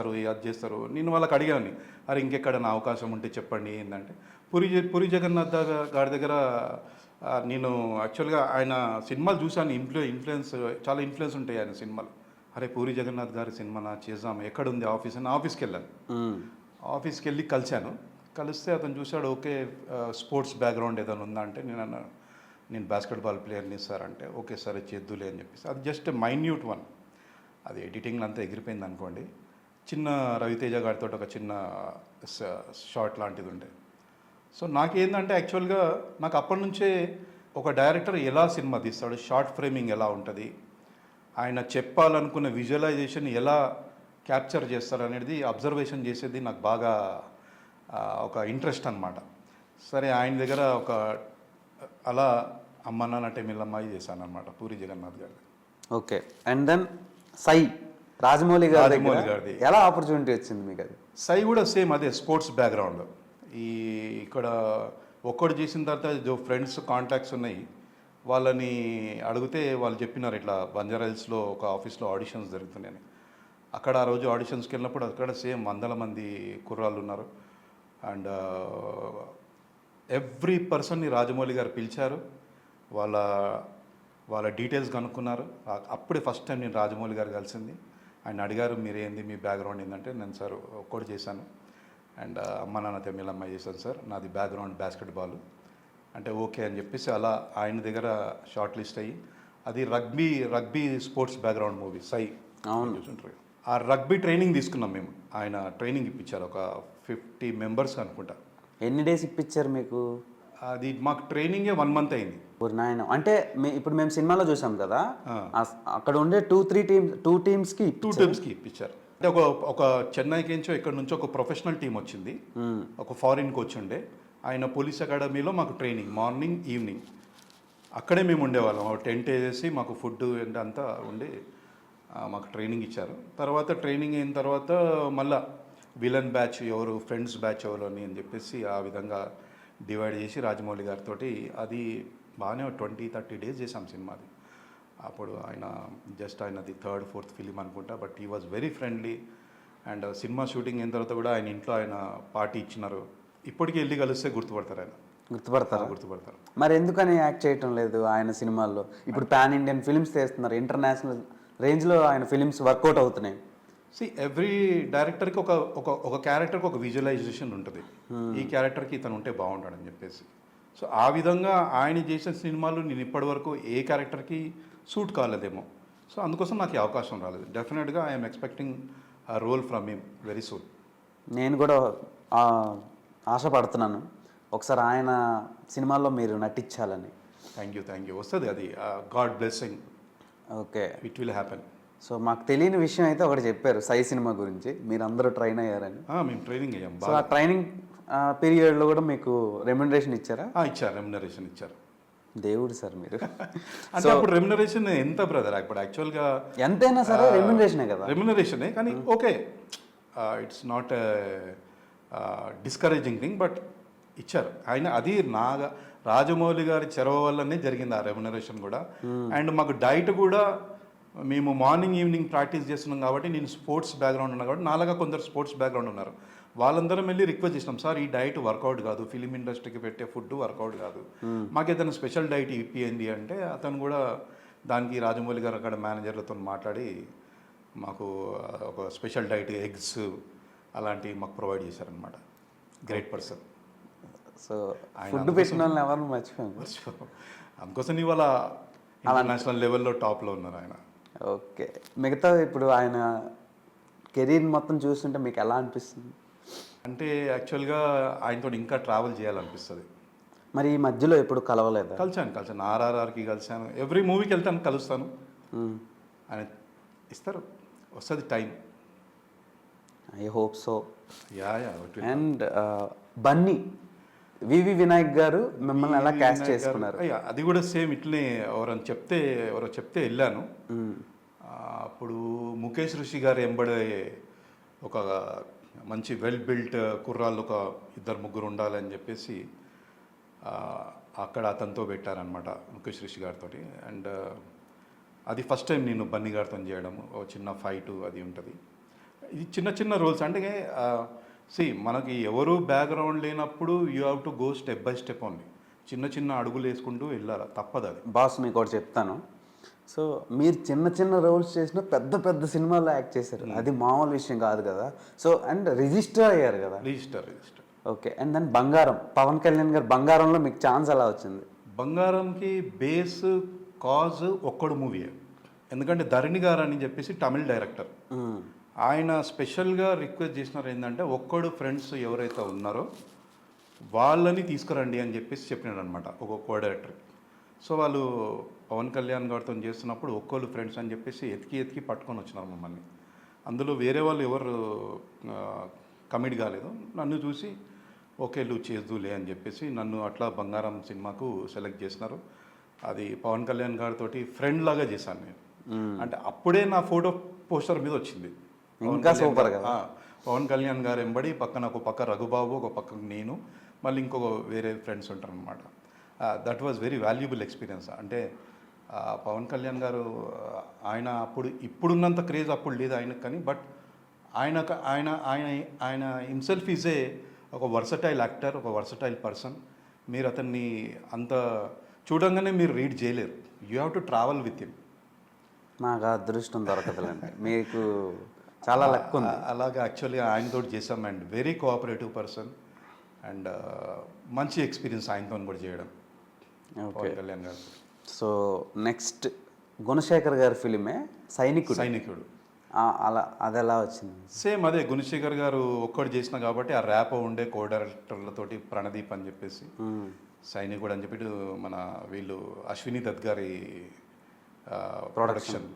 అది చేస్తారు. నేను వాళ్ళకి అడిగాను, అరే ఇంకెక్కడైనా అవకాశం ఉంటే చెప్పండి ఏంటంటే, పూరి జగన్నాథ్ గారి దగ్గర నేను యాక్చువల్గా ఆయన సినిమాలు చూశాను. ఇన్ఫ్లుయెన్స్ చాలా ఇన్ఫ్లుయెన్స్ ఉంటాయి ఆయన సినిమాలు. అరే పూరి జగన్నాథ్ గారి సినిమా చేద్దాం, ఎక్కడుంది ఆఫీస్ అని ఆఫీస్కి వెళ్ళాను. ఆఫీస్కి వెళ్ళి కలిశాను. కలిస్తే అతను చూశాడు, ఓకే స్పోర్ట్స్ బ్యాక్గ్రౌండ్ ఏదైనా ఉందా అంటే నేను అన్నాను, నేను బాస్కెట్బాల్ ప్లేయర్ని సార్ అంటే, ఓకే సరే చేద్దులే అని చెప్పేసి. అది జస్ట్ మైన్యూట్ వన్, అది ఎడిటింగ్లో అంతా ఎగిరిపోయింది అనుకోండి. చిన్న రవితేజ గారితో ఒక చిన్న షార్ట్ లాంటిది ఉండే. సో నాకేందంటే యాక్చువల్గా నాకు అప్పటి నుంచే ఒక డైరెక్టర్ ఎలా సినిమా తీస్తాడు, షార్ట్ ఫ్రేమింగ్ ఎలా ఉంటుంది, ఆయన చెప్పాలనుకున్న విజువలైజేషన్ ఎలా క్యాప్చర్ చేస్తారు అనేది అబ్జర్వేషన్ చేసేది నాకు బాగా ఒక ఇంట్రెస్ట్ అనమాట. సరే ఆయన దగ్గర ఒక అలా అమ్మ నాన్న టెమిల్లమ్మాయి చేశాను అనమాట పూరి జగన్నాథ్ గారి. ఓకే. అండ్ దెన్ సై రాజమౌళి గారిది ఎలా ఆపర్చునిటీ వచ్చింది మీకు? అది సై కూడా సేమ్ అదే స్పోర్ట్స్ బ్యాక్గ్రౌండ్. ఇక్కడ ఒక్కడు చేసిన తర్వాత ఫ్రెండ్స్ కాంటాక్ట్స్ ఉన్నాయి, వాళ్ళని అడిగితే వాళ్ళు చెప్పినారు ఇట్లా బంజారాహిల్స్లో ఒక ఆఫీస్లో ఆడిషన్స్ జరుగుతున్నాయని. అక్కడ ఆ రోజు ఆడిషన్స్కి వెళ్ళినప్పుడు అక్కడ సేమ్ వందల మంది కుర్రాళ్ళు ఉన్నారు. అండ్ ఎవ్రీ పర్సన్ని రాజమౌళి గారు పిలిచారు, వాళ్ళ డీటెయిల్స్ కనుక్కున్నారు. అప్పుడే ఫస్ట్ టైం నేను రాజమౌళి గారు కలిసింది. ఆయన అడిగారు, మీరేంది మీ బ్యాక్గ్రౌండ్ ఏంటంటే, నేను సార్ ఒక్కటి చేశాను అండ్ అమ్మ నాన్న తమిళమ్మ చేశాను సార్, నాది బ్యాక్గ్రౌండ్ బాస్కెట్బాల్ అంటే ఓకే అని చెప్పేసి అలా ఆయన దగ్గర షార్ట్ లిస్ట్ అయ్యి, అది రగ్బీ స్పోర్ట్స్ బ్యాక్గ్రౌండ్ మూవీ సై. అవును, చూసుంటారు. ఆ రగ్బీ ట్రైనింగ్ తీసుకున్నాం మేము. ఆయన ట్రైనింగ్ ఇప్పించారు, ఒక 50 మెంబర్స్ అనుకుంటా. ఎన్ని డేస్ ఇప్పించారు మీకు? అది మాకు ట్రైనింగే 1 మంత్ అయింది. నాయన అంటే ఇప్పుడు మేము సినిమాలో చూసాం కదా, అక్కడ ఉండే 2 టీమ్స్కి ఇప్పించారు. అంటే ఒక చెన్నైకి నుంచో ఇక్కడ నుంచో ఒక ప్రొఫెషనల్ టీం వచ్చింది, ఒక ఫారిన్ కోచ్ ఉండే. ఆయన పోలీస్ అకాడమీలో మాకు ట్రైనింగ్ మార్నింగ్ ఈవినింగ్ అక్కడే మేము ఉండేవాళ్ళం. టెంట్ వేసేసి మాకు ఫుడ్ అంతా ఉండి మాకు ట్రైనింగ్ ఇచ్చారు. తర్వాత ట్రైనింగ్ అయిన తర్వాత మళ్ళా విలన్ బ్యాచ్ ఎవరు, ఫ్రెండ్స్ బ్యాచ్ ఎవరు అని చెప్పేసి ఆ విధంగా డివైడ్ చేసి రాజమౌళి గారితో అది బాగానే 20-30 డేస్ చేసాం సినిమాది. అప్పుడు ఆయనది 3rd 4th ఫిలిం అనుకుంటా. But he was very friendly. And cinema shooting అయిన తర్వాత కూడా ఆయన ఇంట్లో ఆయన పార్టీ ఇచ్చినారు. ఇప్పటికీ వెళ్ళి కలిస్తే గుర్తుపడతారు. గుర్తుపడతారు. మరి ఎందుకని యాక్ట్ చేయటం లేదు ఆయన సినిమాల్లో? ఇప్పుడు పాన్ ఇండియన్ ఫిలిమ్స్ చేస్తున్నారు, ఇంటర్నేషనల్ రేంజ్లో ఆయన ఫిలిమ్స్ వర్కౌట్ అవుతున్నాయి. ఎవ్రీ డైరెక్టర్కి ఒక క్యారెక్టర్కి ఒక విజువలైజేషన్ ఉంటుంది, ఈ క్యారెక్టర్కి ఇతను ఉంటే బాగుంటాడని చెప్పేసి. సో ఆ విధంగా ఆయన చేసిన సినిమాలు నేను ఇప్పటివరకు ఏ క్యారెక్టర్కి సూట్ కాలేదేమో. సో అందుకోసం నాకు ఈ అవకాశం రాలేదు. డెఫినెట్గా I'm expecting a role from him very soon. నేను కూడా ఆశపడుతున్నాను ఒకసారి ఆయన సినిమాల్లో మీరు నటించాలని. Thank you. వస్తుంది అది, God blessing. Okay, it will happen. So మాకు తెలియని విషయం అయితే ఒకటి చెప్పారు సై సినిమా గురించి, మీరు అందరూ ట్రైన్ అయ్యారని. మేము ట్రైనింగ్ అయ్యాం. సో ఆ ట్రైనింగ్ పీరియడ్లో కూడా మీకు రెమ్యునరేషన్ ఇచ్చారా? ఇచ్చారు, రెమ్యునరేషన్ ఇచ్చారు. దేవుడు సార్ మీరు. అంటే అప్పుడు రెమ్యునరేషన్ ఎంత బ్రదర్? ఇప్పుడు యాక్చువల్గా ఎంతైనా సరే రెమ్యునరేషనే కదా. రెమ్యునరేషనే, కానీ okay, it's not discouraging thing, but ఇచ్చారు ఆయన. అది రాజమౌళి గారి చెరవ వల్లనే జరిగింది ఆ రెమ్యునరేషన్ కూడా. అండ్ మాకు డైట్ కూడా మేము మార్నింగ్ ఈవినింగ్ ప్రాక్టీస్ చేస్తున్నాం కాబట్టి, నేను స్పోర్ట్స్ బ్యాక్గ్రౌండ్ ఉన్నా కాబట్టి నాలాగా కొందరు స్పోర్ట్స్ బ్యాక్గ్రౌండ్ ఉన్నారు, వాళ్ళందరం వెళ్ళి రిక్వెస్ట్ చేసినాం, సార్ ఈ డైట్ వర్కౌట్ కాదు, ఫిలిం ఇండస్ట్రీకి పెట్టే ఫుడ్ వర్కౌట్ కాదు, మాకు ఏదైనా స్పెషల్ డైట్ ఇప్పియండి అంటే, అతను కూడా దానికి రాజమౌళి గారు అక్కడ మేనేజర్లతో మాట్లాడి మాకు ఒక స్పెషల్ డైట్, ఎగ్స్ అలాంటివి మాకు ప్రొవైడ్ చేశారనమాట. Great person. సో ఫుడ్ పెట్టిన వాళ్ళని ఎవరిని మర్చిపోయాను. అందుకోసం ఇవాళ ఇంటర్నేషనల్ లెవెల్లో టాప్లో ఉన్నారు ఆయన. ఓకే, మిగతా ఇప్పుడు ఆయన కెరీర్ మొత్తం చూస్తుంటే మీకు ఎలా అనిపిస్తుంది? అంటే యాక్చువల్గా ఆయనతో ఇంకా ట్రావెల్ చేయాలనిపిస్తుంది. మరి ఈ మధ్యలో ఎప్పుడు కలవలేదు? కలిసాను. ఆర్ఆర్ఆర్కి కలిసాను, ఎవ్రీ మూవీకి వెళ్తాను, కలుస్తాను. ఆయన ఇస్తారు, వస్తుంది time. I hope so. Yeah. And Bunny VV Vinayak garu మిమ్మల్ని ఎలా క్యాస్ట్ చేసుకున్నారు? అది కూడా సేమ్ ఇట్లనే ఎవరో చెప్తే వెళ్ళాను. అప్పుడు ముఖేష్ ఋషి గారు ఎంబడే ఒక మంచి వెల్ బిల్ట్ కుర్రాళ్ళు ఒక 2-3 ఉండాలని చెప్పేసి అక్కడ అతనితో పెట్టారనమాట, ముఖేష్ ఋషి గారితో. అండ్ అది ఫస్ట్ టైం నేను బన్నీ గారితో చేయడము. ఒక చిన్న ఫైట్ అది ఉంటుంది. ఇది చిన్న చిన్న రోల్స్ అంటే మనకి ఎవరు బ్యాక్గ్రౌండ్ లేనప్పుడు you have to go step by step only. చిన్న చిన్న అడుగులు వేసుకుంటూ వెళ్ళాలి, తప్పదు అది. బాస్ మీకు ఒకటి చెప్తాను. సో మీరు చిన్న చిన్న రోల్స్ చేసిన పెద్ద పెద్ద సినిమాల్లో యాక్ట్ చేశారు, అది మామూలు విషయం కాదు కదా. సో అండ్ రిజిస్టర్ అయ్యారు కదా. రిజిస్టర్. ఓకే. అండ్ దెన్ బంగారం, పవన్ కళ్యాణ్ గారు బంగారంలో మీకు ఛాన్స్ ఎలా వచ్చింది? బంగారంకి బేస్ కాజ్ ఒక్కడు మూవీయే. ఎందుకంటే ధరణి గారు అని చెప్పేసి తమిళ్ డైరెక్టర్, ఆయన స్పెషల్గా రిక్వెస్ట్ చేసినారు ఏంటంటే ఒక్కడు ఫ్రెండ్స్ ఎవరైతే ఉన్నారో వాళ్ళని తీసుకురండి అని చెప్పేసి చెప్పినాడు అనమాట ఒక కో డైరెక్టర్. సో వాళ్ళు పవన్ కళ్యాణ్ గారితో చేస్తున్నప్పుడు ఒక్కళ్ళు ఫ్రెండ్స్ అని చెప్పేసి ఎతికి పట్టుకొని వచ్చినారు మమ్మల్ని. అందులో వేరే వాళ్ళు ఎవరు కమిట్ కాలేదు. నన్ను చూసి ఓకే నువ్వు చేద్దులే అని చెప్పేసి నన్ను అట్లా బంగారం సినిమాకు సెలెక్ట్ చేసినారు. అది పవన్ కళ్యాణ్ గారితో ఫ్రెండ్ లాగా చేశాను నేను. అంటే అప్పుడే నా ఫోటో పోస్టర్ మీద వచ్చింది. ఇంకా సూపర్ కదా. పవన్ కళ్యాణ్ గారు ఎంబడి పక్కన ఒక పక్క రఘుబాబు, ఒక పక్క నేను, మళ్ళీ ఇంకొక వేరే ఫ్రెండ్స్ ఉంటారు అనమాట. That was very valuable experience. అంటే పవన్ కళ్యాణ్ గారు ఆయన ఇప్పుడున్నంత క్రేజ్ అప్పుడు లేదు ఆయనకు, కానీ బట్ ఆయన ఆయన ఆయన ఆయన హిమ్సెల్ఫ్ ఈజ్ ఒక వర్సటైల్ యాక్టర్, ఒక వర్సటైల్ పర్సన్. మీరు అతన్ని అంత చూడంగానే మీరు రీడ్ చేయలేరు. You have to travel with him. నాకు అదృష్టం దొరకదులేండి, మీకు చాలా లక్ ఉంది. అలాగా యాక్చువల్లీ ఆయనతో చేసాం. And very cooperative person and మంచి ఎక్స్పీరియన్స్ ఆయనతో కూడా చేయడం పవన్ కళ్యాణ్ గారు. సో నెక్స్ట్ గుణశేఖర్ గారి ఫిలిమే సైనికుడు. అలా అది ఎలా వచ్చింది? సేమ్ అదే గుణశేఖర్ గారు ఒక్కడు చేసిన కాబట్టి ఆ ర్యాప్ ఉండే కో డైరెక్టర్లతోటి ప్రణదీప్ అని చెప్పేసి సైనికుడు అని చెప్పి మన వీళ్ళు అశ్విని దత్ గారి ప్రొడక్షన్.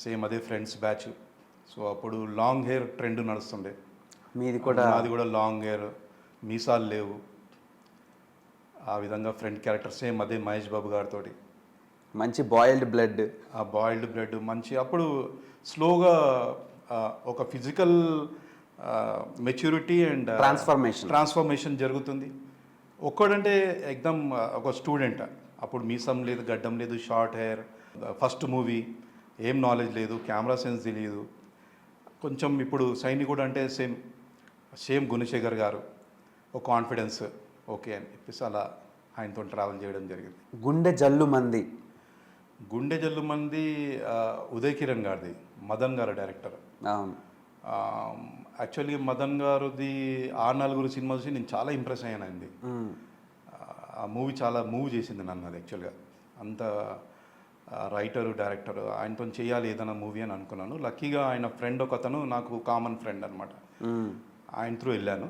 సేమ్ అదే ఫ్రెండ్స్ బ్యాచ్. సో అప్పుడు లాంగ్ హెయిర్ ట్రెండ్ నడుస్తుండే. మీది కూడా? నాది కూడా లాంగ్ హెయిర్, మీసాలు లేవు, ఆ విధంగా ఫ్రెండ్ క్యారెక్టర్. సేమ్ అదే మహేష్ బాబు గారితో మంచి బాయిల్డ్ బ్లడ్. ఆ బాయిల్డ్ బ్లడ్ మంచి. అప్పుడు స్లోగా ఒక ఫిజికల్ మెచ్యూరిటీ అండ్ ట్రాన్స్ఫర్మేషన్ జరుగుతుంది. ఒక్కడంటే ఎగ్దమ్ ఒక స్టూడెంట్. అప్పుడు మీసం లేదు, గడ్డం లేదు, షార్ట్ హెయిర్, ఫస్ట్ మూవీ, ఏం నాలెడ్జ్ లేదు, కెమెరా సెన్స్ తెలియదు కొంచెం. ఇప్పుడు సైనికుడు అంటే సేమ్ గుణశేఖర్ గారు ఒక కాన్ఫిడెన్స్, ఓకే అని చెప్పేసి అలా ఆయనతో ట్రావెల్ చేయడం జరిగింది. గుండె జల్లు మంది ఉదయ్ కిరణ్ గారిది, మదన్ గారు డైరెక్టర్. యాక్చువల్లీ మదన్ గారిది ఆ నలుగురు సినిమా చూసి నేను చాలా ఇంప్రెస్ అయ్యాను. అయింది ఆ మూవీ, చాలా మూవ్ చేసింది నన్ను. అది యాక్చువల్గా అంత రైటరు డైరెక్టర్, ఆయనతో చేయాలి ఏదైనా మూవీ అని అనుకున్నాను. లక్కీగా ఆయన ఫ్రెండ్ ఒక అతను నాకు కామన్ ఫ్రెండ్ అనమాట, ఆయన త్రూ వెళ్ళాను.